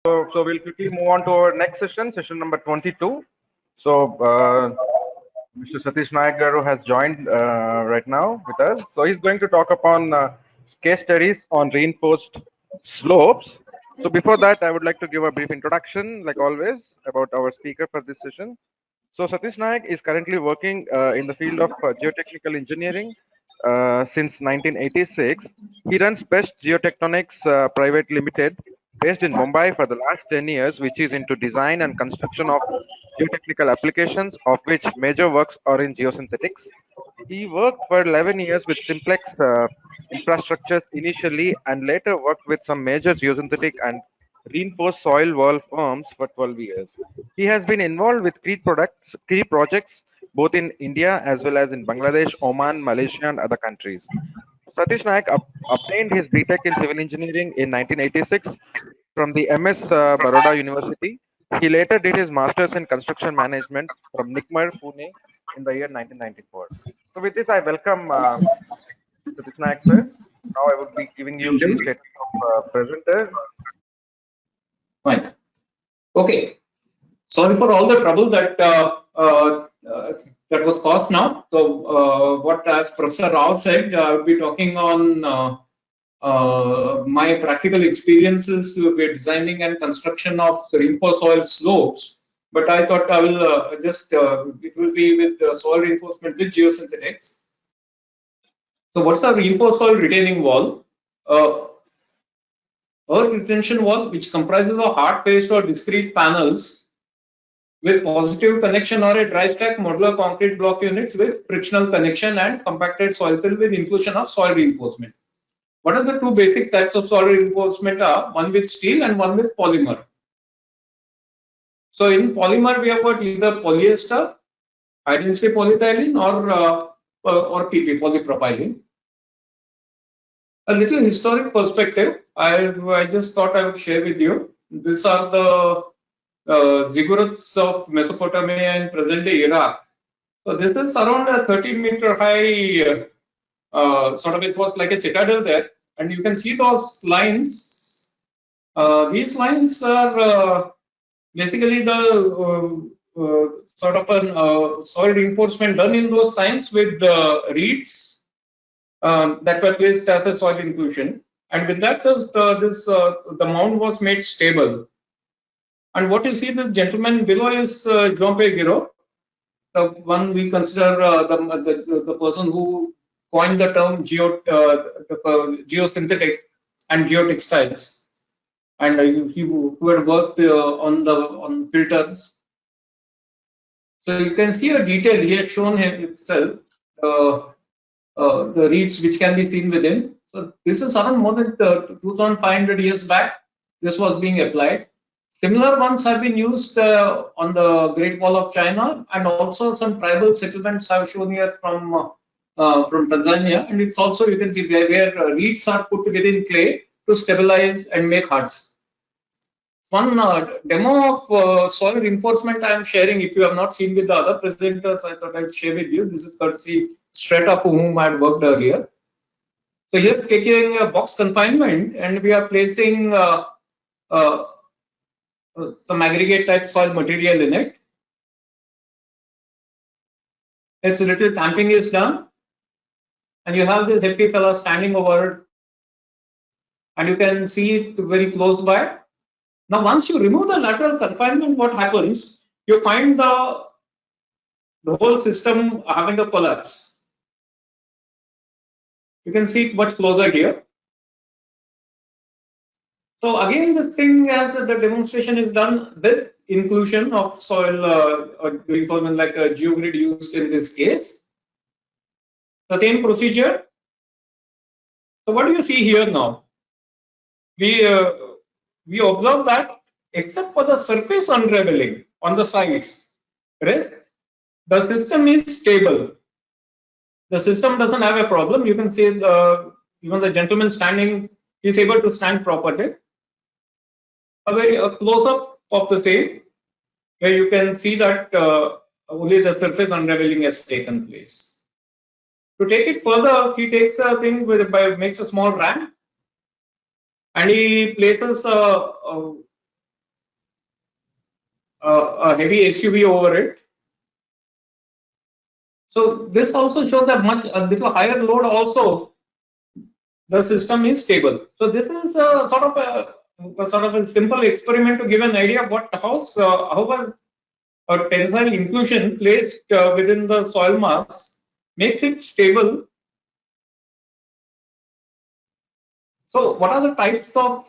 So we'll quickly move on to our next session, session number 22. So Mr. Satish Nayak Garu has joined right now with us. So he's going to talk upon case studies on reinforced slopes. So before that, I would like to give a brief introduction, like always, about our speaker for this session. So Satish Nayak is currently working in the field of geotechnical engineering since 1986. He runs Best Geotectonics Private Limited, based in Mumbai for the last 10 years, which is into design and construction of geotechnical applications, of which major works are in geosynthetics. He worked for 11 years with Simplex Infrastructures initially, and later worked with some major geosynthetic and reinforced soil wall firms for 12 years. He has been involved with key projects both in India as well as in Bangladesh, Oman, Malaysia, and other countries. Satish Nayak obtained his BTech in civil engineering in 1986 from the MS Baroda University. He later did his master's in construction management from NICMER, Pune, in the year 1994. So, with this, I welcome Satish Nayak, sir. Now, I would be giving you Thank the you. status of presenter. Fine. Okay. Sorry for all the trouble that was caused now. So, what as Professor Rao said, I will be talking on my practical experiences with designing and construction of reinforced soil slopes. But I thought I will it will be with soil reinforcement with geosynthetics. So, what's a reinforced soil retaining wall? Earth retention wall, which comprises of hard-faced or discrete panels with positive connection or a dry stack modular concrete block units with frictional connection and compacted soil fill with inclusion of soil reinforcement. What are the two basic types of soil reinforcement are? One with steel and one with polymer. So in polymer, we have got either polyester, high density polyethylene, or PP, polypropylene. A little historic perspective, I just thought I would share with you. These are the ziggurats of Mesopotamia and present-day Iraq. So this is around a 30-meter high, sort of it was like a citadel there, and you can see those lines. These lines are basically the sort of a soil reinforcement done in those times with reeds that were placed as a soil inclusion, and with that, the mound was made stable. And what you see, this gentleman below is Jompe Giro, the one we consider the person who coined the term geosynthetic and geotextiles, and he who had worked on filters. So you can see a detail he has shown himself. The reeds which can be seen within. So this is around more than 2,500 years back. This was being applied. Similar ones have been used on the Great Wall of China, and also some tribal settlements I've shown here from Tanzania. And it's also, you can see where reeds are put within clay to stabilize and make huts. One demo of soil reinforcement I am sharing. If you have not seen with the other presenters, I thought I'd share with you. This is courtesy Strata, for whom I had worked earlier. So here, taking a box confinement, and we are placing some aggregate type soil material in it. Its little tamping is done, and you have this hefty fella standing over it, and you can see it very close by. Now, once you remove the lateral confinement, what happens? You find the whole system having a collapse. You can see it much closer here. So again, this thing, as the demonstration is done with inclusion of soil reinforcement, like a geogrid used in this case. The same procedure. So what do you see here now? We observe that except for the surface unraveling on the sides, rest, the system is stable. The system doesn't have a problem. You can see even the gentleman standing is able to stand properly. A close-up of the same, where you can see that only the surface unraveling has taken place. To take it further, he takes a thing makes a small ramp, and he places a heavy SUV over it. So this also shows that a little higher load also the system is stable. So this is a sort of a simple experiment to give an idea of how a tensile inclusion placed within the soil mass makes it stable. So what are the types of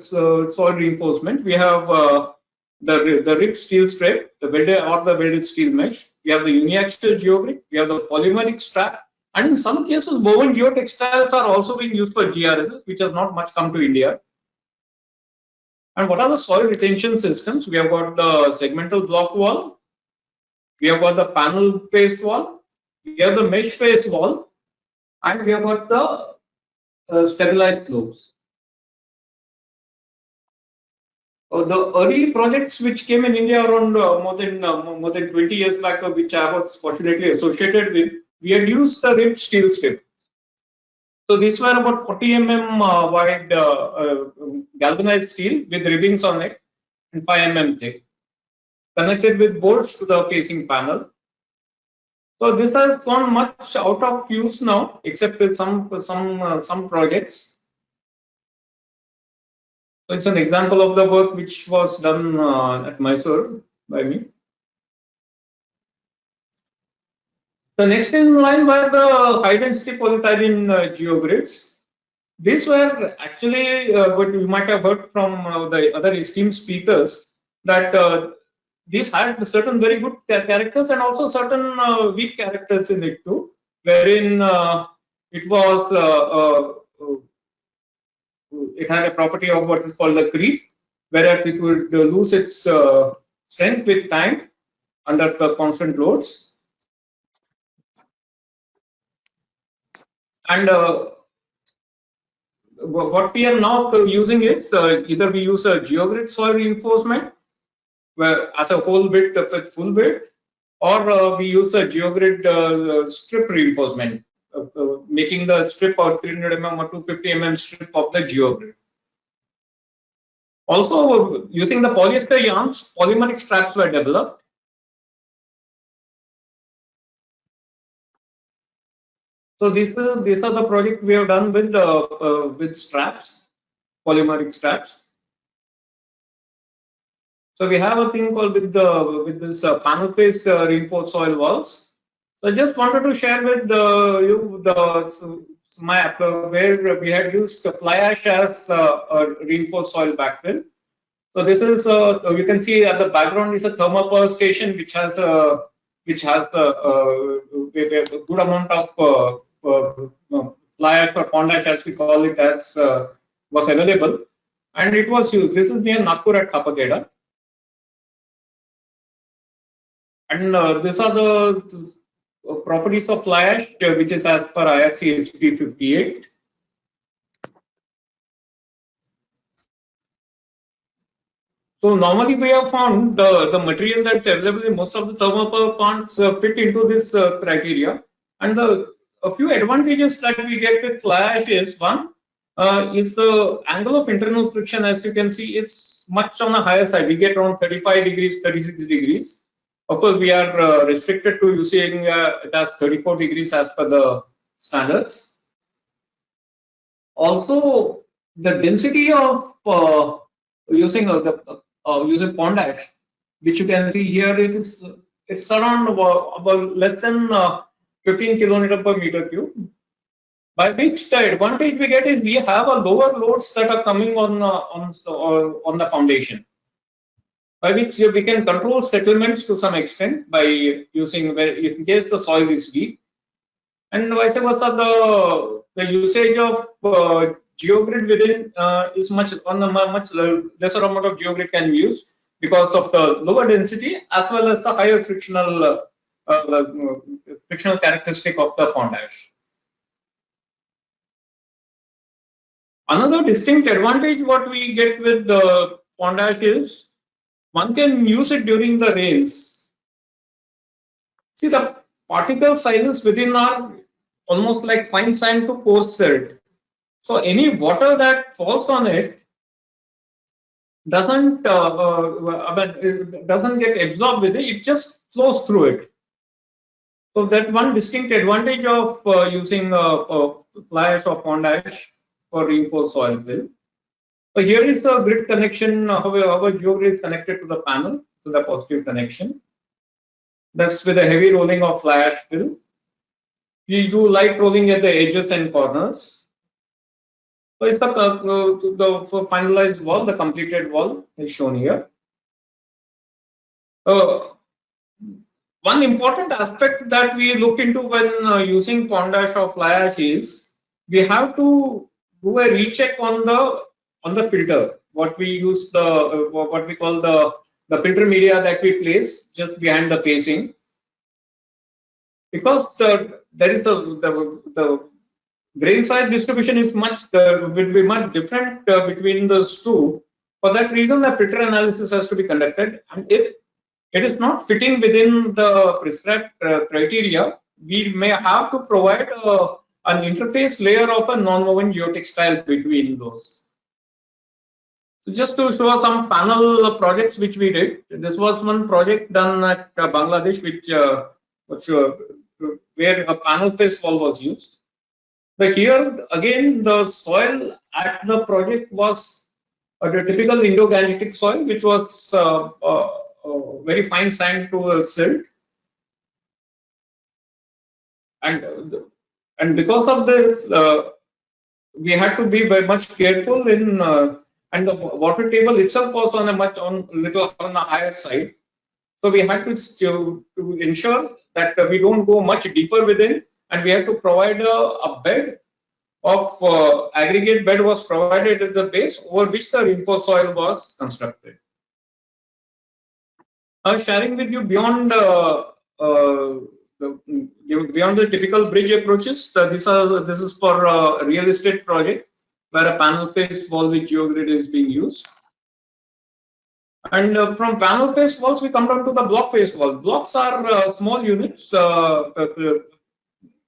soil reinforcement? We have the ribbed steel strip, the welded steel mesh. We have the uniaxial geogrid. We have the polymeric strap. And in some cases, woven geotextiles are also being used for GRSs, which has not much come to India. And what are the soil retention systems? We have got the segmental block wall. We have got the panel-faced wall. We have the mesh-faced wall. And we have got the stabilized slopes. The early projects which came in India around more than 20 years back, which I was fortunately associated with, we had used the ribbed steel strip. So these were about 40 mm wide galvanized steel with ribbings on it and 5 mm thick, connected with bolts to the facing panel. So this has gone much out of use now, except with some projects. So it's an example of the work which was done at Mysore by me. The next in line were the high density polyethylene geogrids. These were actually what you might have heard from the other esteemed speakers, that these had certain very good characters and also certain weak characters in it too, wherein it had a property of what is called the creep, whereas it would lose its strength with time under the constant loads. And what we are now using is either we use a geogrid soil reinforcement where as a whole width with full width, or we use a geogrid strip reinforcement, making the strip of 300 mm or 250 mm strip of the geogrid. Also, using the polyester yarns, polymeric straps were developed. So these are the projects we have done with straps, polymeric straps. So we have a thing called with this panel-faced reinforced soil walls. So I just wanted to share with you the map where we had used fly ash as a reinforced soil backfill. So this is you can see at the background is a thermopower station which has a good amount of fly ash or pond ash, as we call it, as was available, and it was used. This is near Nagpur at Khapageda, and these are the properties of fly ash, which is as per IRC SP 58. So normally we have found the material that's available in most of the thermopower plants fit into this criteria, and a few advantages that we get with fly ash is one is the angle of internal friction. As you can see, is much on the higher side. We get around 35 degrees, 36 degrees. Of course, we are restricted to using it as 34 degrees as per the standards. Also, the density of using pond ash, which you can see here, it's around about less than 15 kilonewton per meter cube. By which the advantage we get is we have a lower loads that are coming on the foundation, by which we can control settlements to some extent by using, in case the soil is weak, and vice versa. The usage of geogrid within is much lesser amount of geogrid can be used because of the lower density as well as the higher frictional characteristic of the pond ash. Another distinct advantage what we get with the pond ash is one can use it during the rains. See, the particle sizes within are almost like fine sand to coarse silt. So any water that falls on it doesn't it doesn't get absorbed with it, it just flows through it. So that one distinct advantage of using fly ash or pond ash for reinforced soil fill. So here is the grid connection, how our geogrid is connected to the panel, so the positive connection. That's with a heavy rolling of fly ash fill. We do light rolling at the edges and corners. So it's the finalized wall, the completed wall is shown here. One important aspect that we look into when using pond ash or fly ash is we have to do a recheck on the filter. What we use what we call the filter media that we place just behind the casing, because there is the grain size distribution is will be much different between those two. For that reason, the filter analysis has to be conducted, and if it is not fitting within the prescribed criteria, we may have to provide an interface layer of a non-woven geotextile between those. So just to show some panel projects which we did, this was one project done at Bangladesh, where a panel face wall was used. But here again, the soil at the project was a typical Indo-Gangetic soil, which was very fine sand to silt, and because of this, we had to be very much careful in, and the water table itself was on a higher side. So we had to ensure that we don't go much deeper within, and we had to provide a bed of aggregate bed was provided at the base over which the reinforced soil was constructed. Sharing with you beyond the typical bridge approaches, this is for a real estate project where a panel face wall with geogrid is being used. And from panel face walls, we come down to the block face wall. Blocks are small units,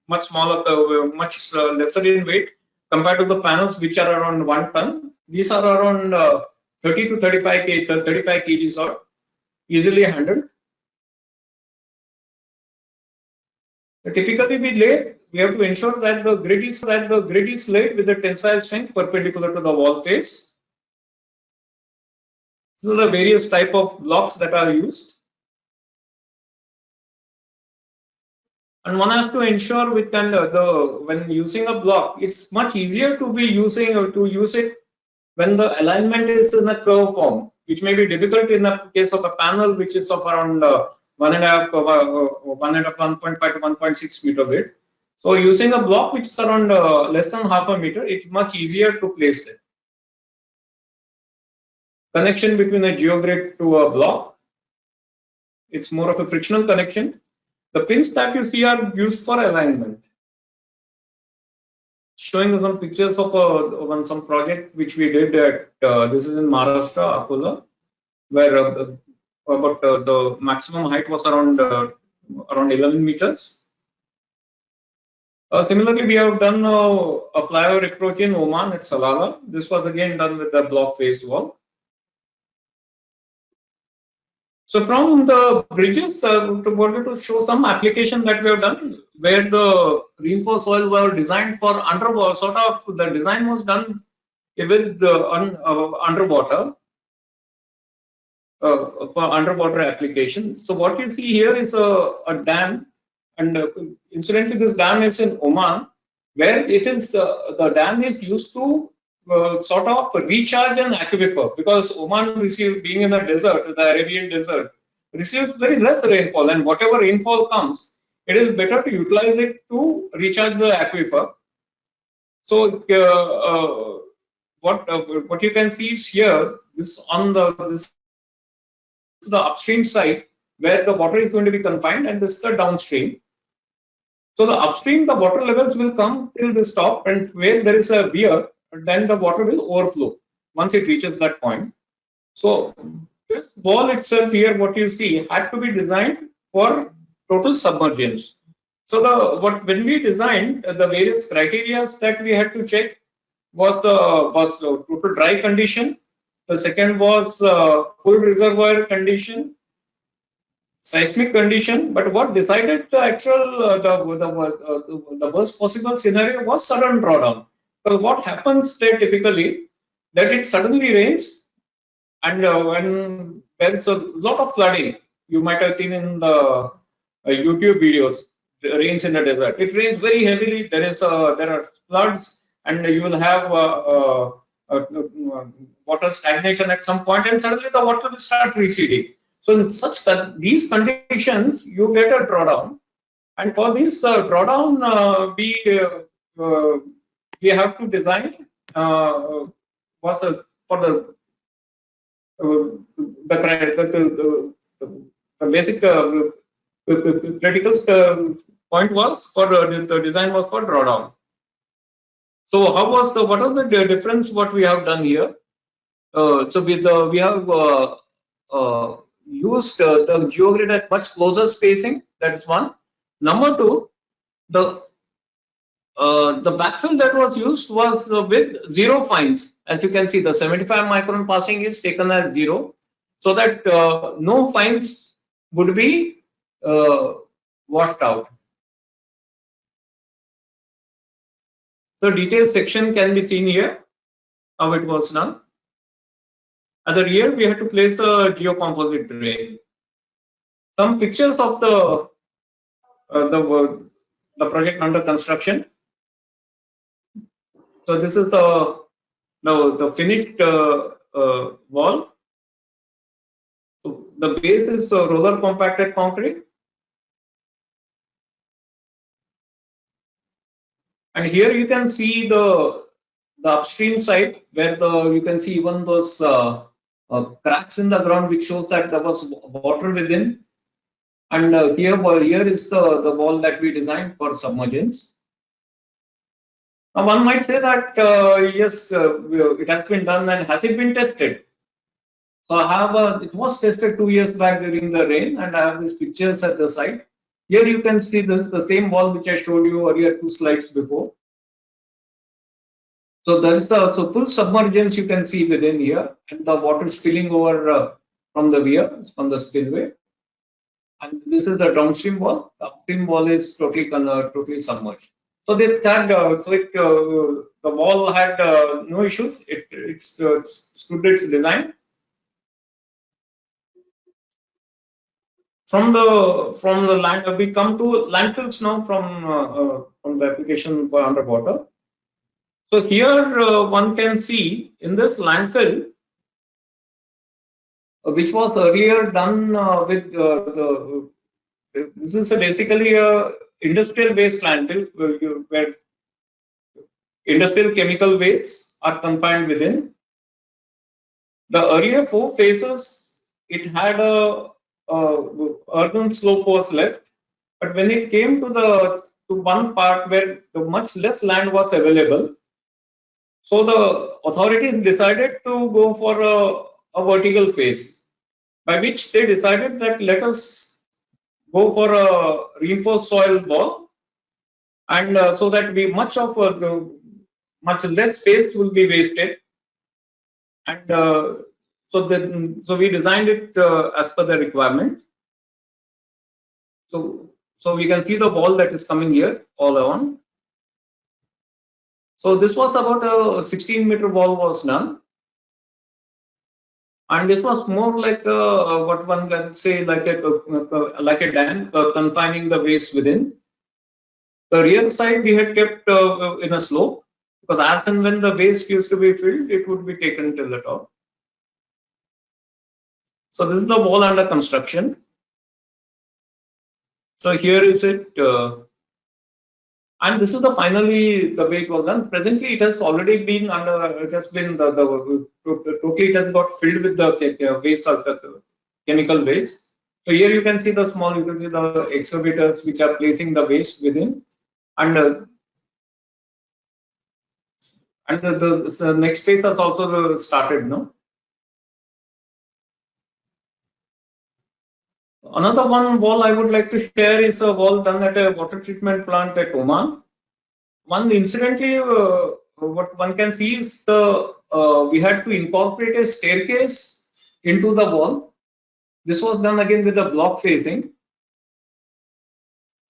much smaller, much lesser in weight compared to the panels, which are around 1 ton. These are around 30 to 35 kgs or easily handled. Typically, we have to ensure that the grid is laid with the tensile strength perpendicular to the wall face. So the various type of blocks that are used, and one has to ensure when using a block, it's much easier to use it when the alignment is in a curve form, which may be difficult in the case of a panel which is of around 1.5 to 1.6 meter width. So using a block which is around less than half a meter, it's much easier to place it. Connection between a geogrid to a block, it's more of a frictional connection. The pins that you see are used for alignment. Showing some pictures of some project which we did at this is in Maharashtra, Akola, where the maximum height was around 11 meters. Similarly, we have done a flyover approach in Oman at Salalah. This was again done with the block faced wall. So from the bridges, wanted to show some application that we have done where the reinforced soil were designed for underwater. Sort of the design was done with underwater for underwater application. So what you see here is a dam, and incidentally, this dam is in Oman, where it is the dam is used to sort of recharge an aquifer, because Oman being in the desert, the Arabian desert, receives very less rainfall, and whatever rainfall comes, it is better to utilize it to recharge the aquifer. So what you can see is here, this is the upstream side where the water is going to be confined, and this is the downstream. So the upstream, the water levels will come till this top, and where there is a weir, then the water will overflow once it reaches that point. So this wall itself here, what you see, had to be designed for total submergence. So when we designed, the various criteria that we had to check was total dry condition, The second was full reservoir condition, seismic condition. But what decided the actual the worst possible scenario was sudden drawdown. So what happens there typically that it suddenly rains, and when there is a lot of flooding, you might have seen in the YouTube videos, the rains in the desert. It rains very heavily. There are floods, and you will have water stagnation at some point, and suddenly the water will start receding. So in these conditions, you get a drawdown, and for this drawdown, we have to design for the basic critical point was for the design was for drawdown. So what are the difference what we have done here? So we have used the geogrid at much closer spacing. That is one. Number two, the backfill that was used was with zero fines. As you can see, the 75 micron passing is taken as zero, so that no fines would be washed out. So detailed section can be seen here, how it was done. At the rear, we had to place a geocomposite drain. Some pictures of the project under construction. So this is the finished wall. So the base is roller compacted concrete. And here you can see the upstream side where you can see even those cracks in the ground, which shows that there was water within. And here is the wall that we designed for submergence. Now one might say that yes, it has been done, and has it been tested? So I have it was tested 2 years back during the rain, and I have these pictures at the side. Here you can see the same wall which I showed you earlier 2 slides before. So there is full submergence you can see within here, and the water spilling over from the weir, from the spillway. And this is the downstream wall. The upstream wall is totally submerged. So they had the wall had no issues. It stood its design. From the land, we come to landfills now from the application for underwater. So here one can see in this landfill, which was earlier done with this is basically a industrial waste landfill where industrial chemical wastes are confined within. The earlier 4 phases, it had a earthen slope was left, but when it came to one part where much less land was available, so the authorities decided to go for a vertical phase, by which they decided that let us go for a reinforced soil wall, and so that much less space will be wasted, and so we designed it as per the requirement. So we can see the wall that is coming here all along. So this was about a 16-meter wall was done, and this was more like what one can say like a dam confining the waste within. The rear side we had kept in a slope, because as and when the waste used to be filled, it would be taken till the top. So this is the wall under construction. So here is it, and this is the way it was done. Presently, it has already been it has got filled with the waste of the chemical waste. So here you can see you can see the excavators which are placing the waste within, and the next phase has also started now. Another one wall I would like to share is a wall done at a water treatment plant at Oman. Incidentally, what one can see is the we had to incorporate a staircase into the wall. This was done again with a block facing.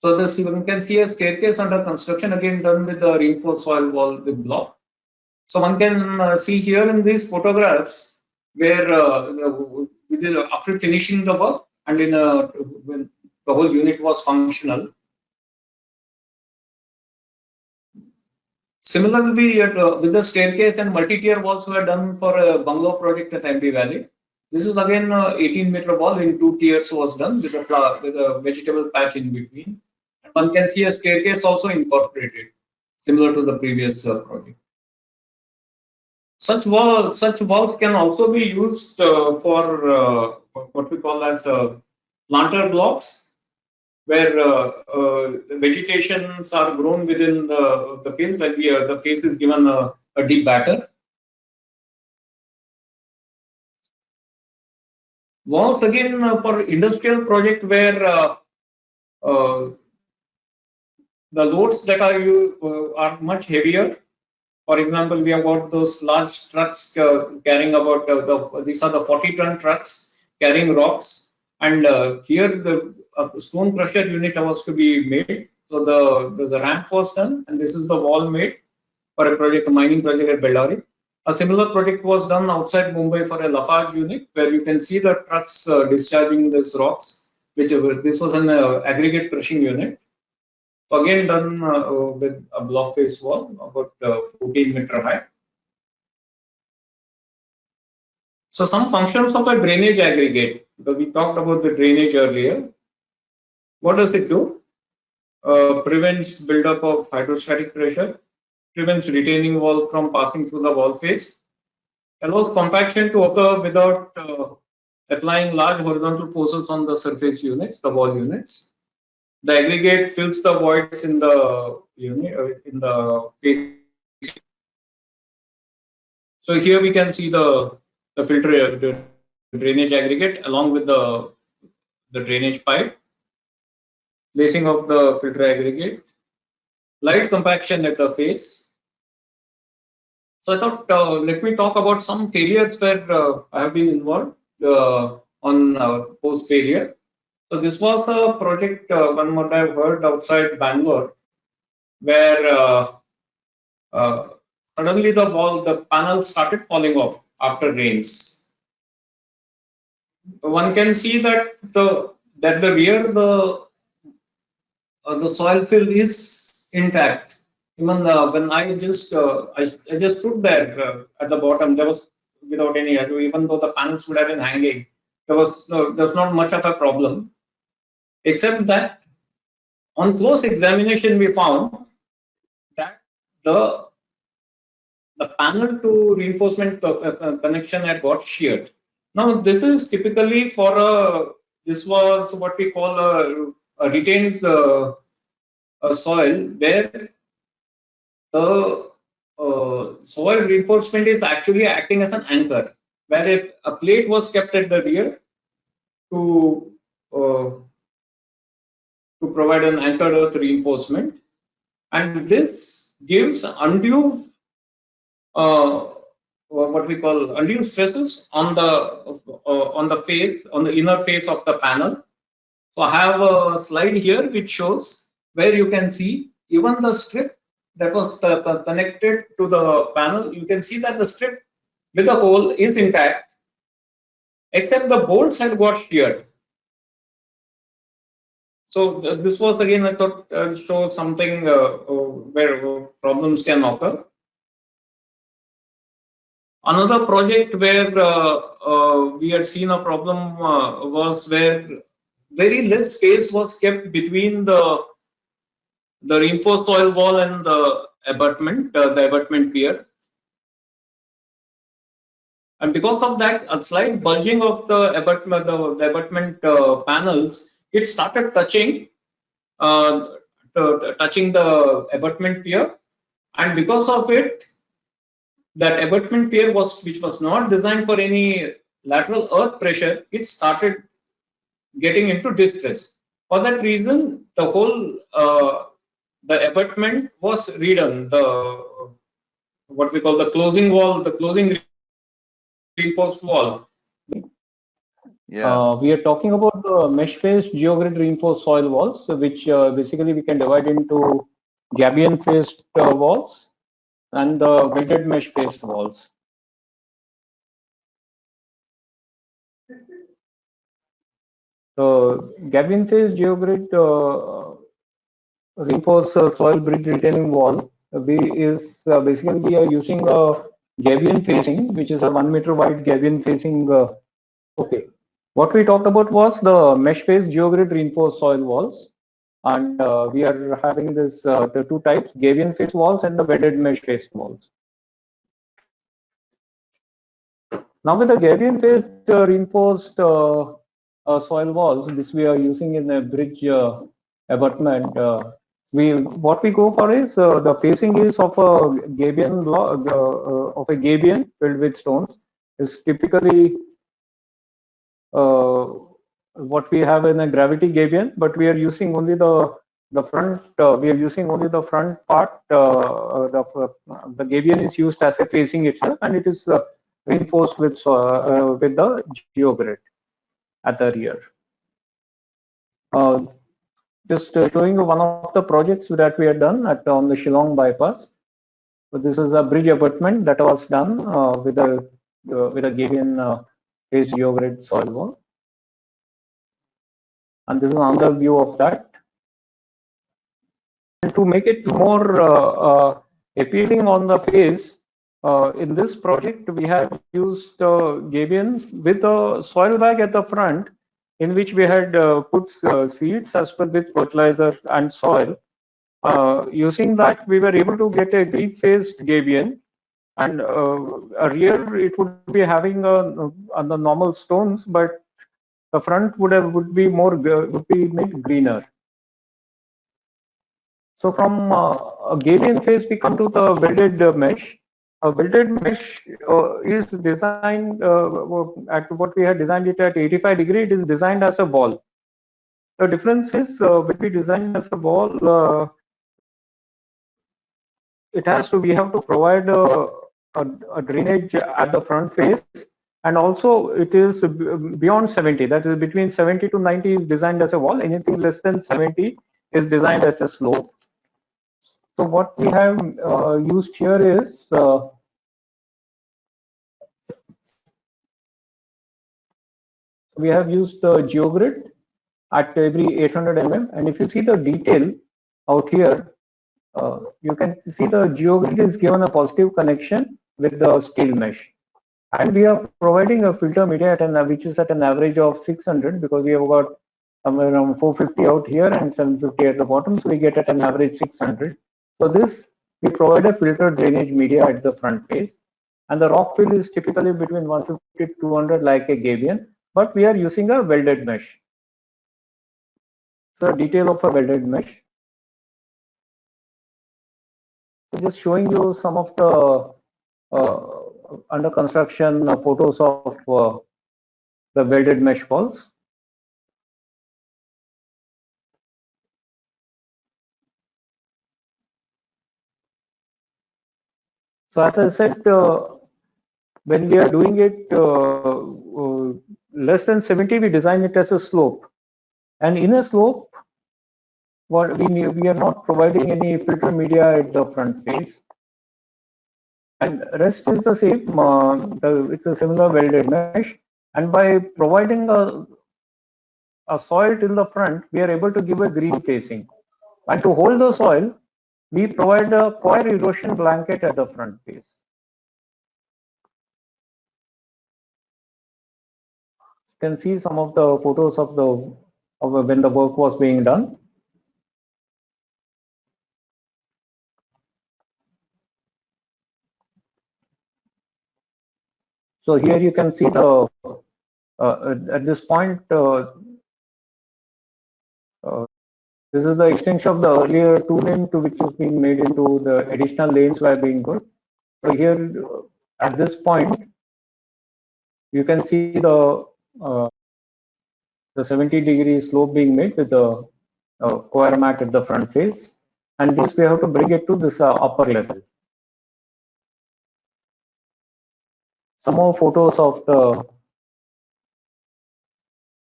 So this you can see a staircase under construction, again done with the reinforced soil wall with block. So one can see here in these photographs where after finishing the work and when the whole unit was functional. Similarly, with the staircase and multi-tier walls were done for a bungalow project at MP Valley. This is again 18-meter wall in 2 tiers was done with a vegetable patch in between. One can see a staircase also incorporated, similar to the previous project. Such walls can also be used for what we call as planter blocks, where vegetations are grown within the field, and the face is given a deep batter. Walls again for industrial project where the loads that are much heavier. For example, we have got those large trucks carrying about these are the 40-ton trucks carrying rocks, and here the stone crusher unit was to be made. So the ramp was done, and this is the wall made for a mining project at Bellary. A similar project was done outside Mumbai for a Lafarge unit, where you can see the trucks discharging these rocks. This was an aggregate crushing unit. Again done with a block face wall about 14-meter high. So some functions of a drainage aggregate. We talked about the drainage earlier. What does it do? Prevents buildup of hydrostatic pressure, prevents retaining wall from passing through the wall face, allows compaction to occur without applying large horizontal forces on the surface units, the wall units. The aggregate fills the voids in the unit in the face. So here we can see the filter, the drainage aggregate along with the drainage pipe, placing of the filter aggregate, light compaction at the face. So I thought let me talk about some failures where I have been involved on post failure. So this was a project, one what I've heard outside Bangalore, where suddenly the panel started falling off after rains. One can see that the rear the soil fill is intact. Even when I just stood there at the bottom, there was without any issue. Even though the panels would have been hanging, there's not much of a problem. Except that on close examination, we found that the panel to reinforcement connection had got sheared. Now, this is typically for this was what we call a retained soil, where the soil reinforcement is actually acting as an anchor, where a plate was kept at the rear to provide an anchored earth reinforcement, and this gives undue what we call undue stresses on the face, on the inner face of the panel. So I have a slide here which shows where you can see even the strip that was connected to the panel. You can see that the strip with the hole is intact, except the bolts had got sheared. So this was again, I thought, show something where problems can occur. Another project where we had seen a problem was where very less space was kept between the reinforced soil wall and the abutment pier. And because of that, a slight bulging of the abutment panels, it started touching the abutment pier, and because of it, that abutment pier which was not designed for any lateral earth pressure, it started getting into distress. For that reason, the whole the abutment was redone. what we call the closing wall, the closing reinforced wall. Yeah. We are talking about the mesh-faced geogrid reinforced soil walls, which basically we can divide into gabion-faced walls and the welded mesh-faced walls. The gabion-faced geogrid reinforced soil bridge retaining wall is basically we are using a gabion facing, which is a 1 meter wide gabion facing. Okay, what we talked about was the mesh-faced geogrid reinforced soil walls, and we are having this the two types: gabion faced walls and the welded mesh-faced walls. Now with the gabion faced reinforced soil walls, this we are using in a bridge abutment. What we go for is the facing is of a gabion filled with stones is typically what we have in a gravity gabion, but we are using only the front. We are using only the front part. The gabion is used as a facing itself, and it is reinforced with the geogrid at the rear. Just showing you one of the projects that we have done on the Shillong bypass. So this is a bridge abutment that was done with a gabion faced geogrid soil wall, and this is another view of that. And to make it more appealing on the face, in this project we have used gabion with a soil bag at the front, in which we had put seeds as per with fertilizer and soil. Using that, we were able to get a green-faced gabion, and a rear it would be having the normal stones, but the front would be made greener. So from a gabion face, we come to the welded mesh. A welded mesh is designed at what we had designed it at 85 degree. It is designed as a wall. The difference is when we design as a wall, we have to provide a drainage at the front face, and also it is beyond 70. That is between 70 to 90 is designed as a wall. Anything less than 70 is designed as a slope. So what we have used here is we have used the geogrid at every 800 mm, and if you see the detail out here, you can see the geogrid is given a positive connection with the steel mesh, and we are providing a filter media at which is at an average of 600, because we have got somewhere around 450 out here and 750 at the bottom, so we get at an average 600. So this, we provide a filter drainage media at the front face, and the rock fill is typically between 150 to 200 like a gabion, but we are using a welded mesh. So detail of a welded mesh. So just showing you some of the under construction photos of the welded mesh walls. So as I said, when we are doing it less than 70, we design it as a slope, and in a slope, what we are not providing any filter media at the front face, and rest is the same. It's a similar welded mesh, and by providing a soil till the front, we are able to give a green facing, and to hold the soil, we provide a coir erosion blanket at the front face. You can see some of the photos of when the work was being done. So here you can see the at this point this is the extension of the earlier 2 lane to which is being made into the additional lanes were being put. So here at this point you can see the 70-degree slope being made with the coir mat at the front face, and this we have to bring it to this upper level. some more photos of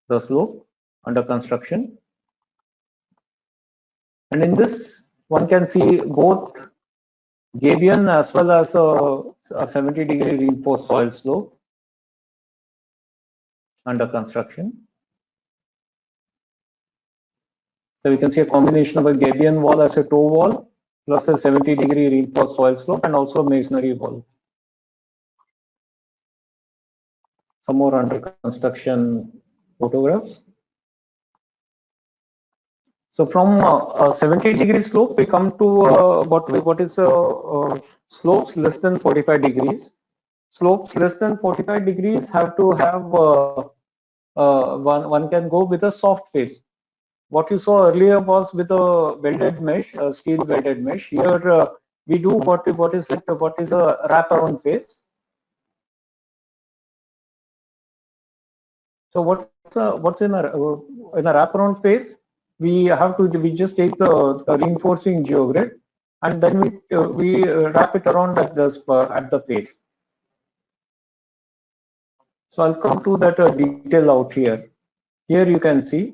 the slope under construction. And in this, one can see both gabion as well as a 70-degree reinforced soil slope under construction. So we can see a combination of a gabion wall as a toe wall plus a 70-degree reinforced soil slope and also a masonry wall. Some more under construction photographs. So from a 70-degree slope, we come to what is slopes less than 45 degrees. Slopes less than 45 degrees have to have one can go with a soft face. What you saw earlier was with a welded mesh, a steel welded mesh. Here we do what is a wraparound face. So what's in a wraparound face? We just take the reinforcing geogrid and then we wrap it around at the face. So I'll come to that detail out here. Here you can see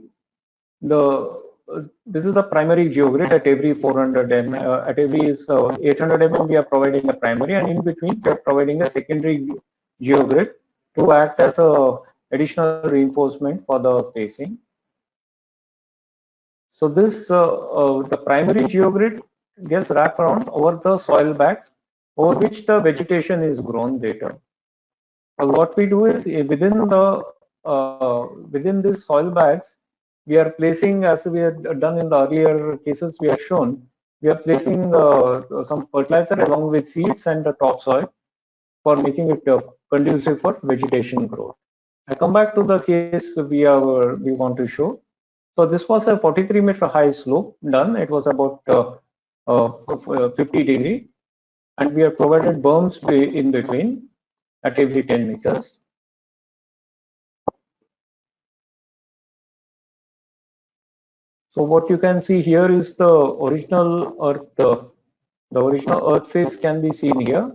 this is the primary geogrid at every 400 mm. At every 800 mm we are providing a primary, and in between we are providing a secondary geogrid to act as a additional reinforcement for the facing. So this the primary geogrid gets wrapped around over the soil bags over which the vegetation is grown later. What we do is within these soil bags, we are placing, as we had done in the earlier cases we have shown, we are placing some fertilizer along with seeds and the topsoil for making it conducive for vegetation growth. I come back to the case we want to show. So this was a 43-meter high slope done. It was about 50 degree, and we have provided berms in between at every 10 meters. So what you can see here is the original earth. The original earth face can be seen here,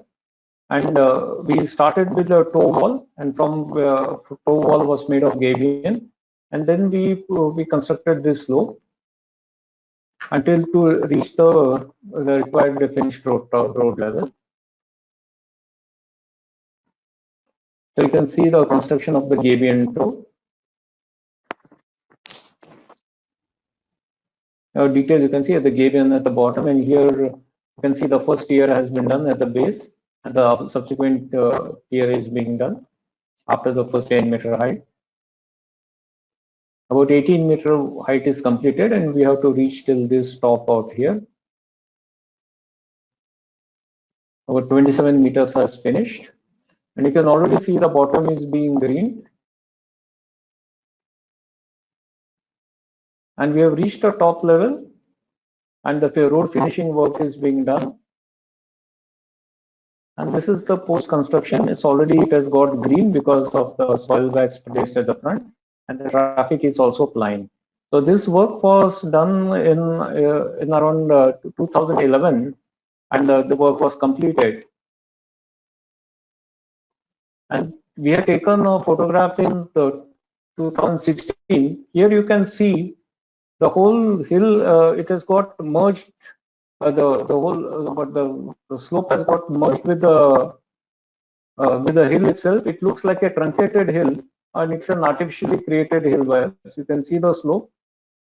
and we started with the toe wall, and from toe wall was made of gabion, and then we constructed this slope until to reach the required finished road level. So you can see the construction of the gabion toe. Detail you can see at the gabion at the bottom, and here you can see the first tier has been done at the base, and the subsequent tier is being done after the first 10-meter height. About 18-meter height is completed, and we have to reach till this top out here. About 27 meters has finished, and you can already see the bottom is being greened. And we have reached the top level, and the road finishing work is being done. And this is the post construction. It has got green because of the soil bags placed at the front, and the traffic is also plying. So this work was done in around 2011, and the work was completed. And we have taken a photograph in 2016. Here you can see the whole hill. It has got merged. The slope has got merged with the hill itself. It looks like a truncated hill, and it's an artificially created hill. Where you can see the slope,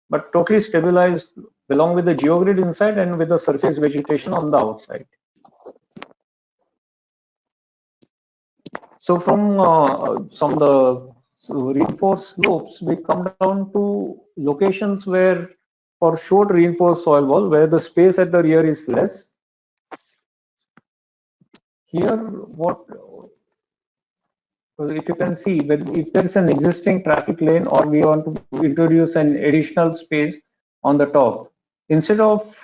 but totally stabilized along with the geogrid inside and with the surface vegetation on the outside. So from the reinforced slopes, we come down to locations where for short reinforced soil wall, where the space at the rear is less. Here, if you can see, if there is an existing traffic lane or we want to introduce an additional space on the top, instead of,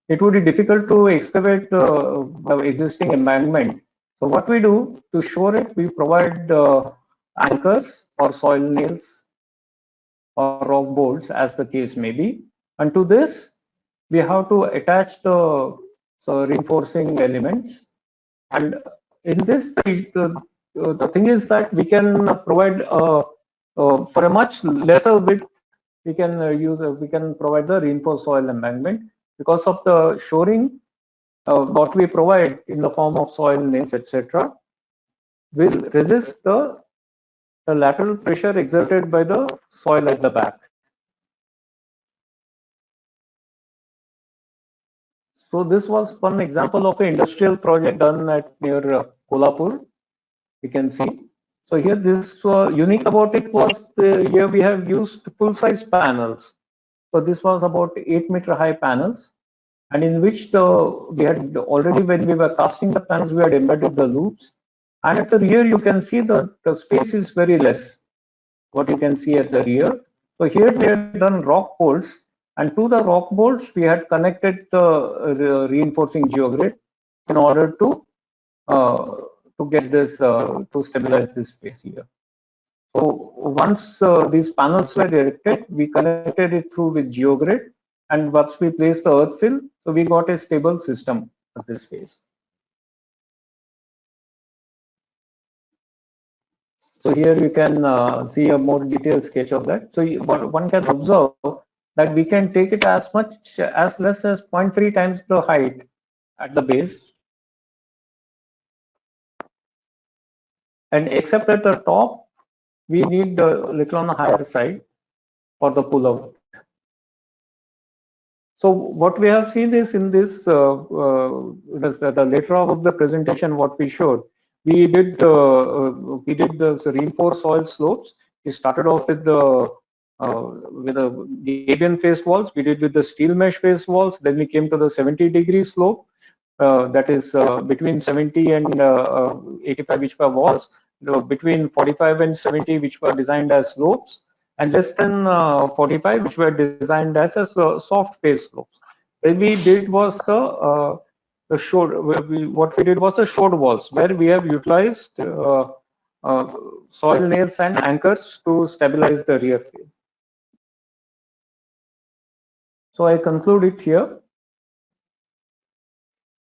it would be difficult to excavate the existing embankment. So what we do to shore it, we provide anchors or soil nails or rock bolts, as the case may be. And to this, we have to attach the reinforcing elements. And in this, the the thing is that we can provide for a much lesser width, we can we can provide the reinforced soil embankment because of the shoring. What we provide in the form of soil nails, etc., will resist the lateral pressure exerted by the soil at the back. So this was one example of an industrial project done at near Kolhapur. You can see. So here, this unique about it was here we have used full-size panels. So this was about 8-meter high panels, and in which we had already, when we were casting the panels, we had embedded the loops. And at the rear, you can see the space is very less. What you can see at the rear. So here we had done rock bolts, and to the rock bolts we had connected the reinforcing geogrid in order to get this to stabilize this space here. So once these panels were erected, we connected it through with geogrid, and once we placed the earth fill, so we got a stable system at this phase. So here you can see a more detailed sketch of that. So one can observe that we can take it as much as less as 0.3 times the height at the base. And except at the top, we need a little on the higher side for the pull-out. So what we have seen is in this, the later on of the presentation, what we showed, we did the reinforced soil slopes. We started off with the Gabion face walls. We did with the steel mesh face walls. Then we came to the 70-degree slope. That is between 70 and 85, which were walls. Between 45 and 70, which were designed as slopes, and less than 45, which were designed as soft face slopes. What we did was the what we did was the shored walls, where we have utilized soil nails and anchors to stabilize the rear face. So I conclude it here.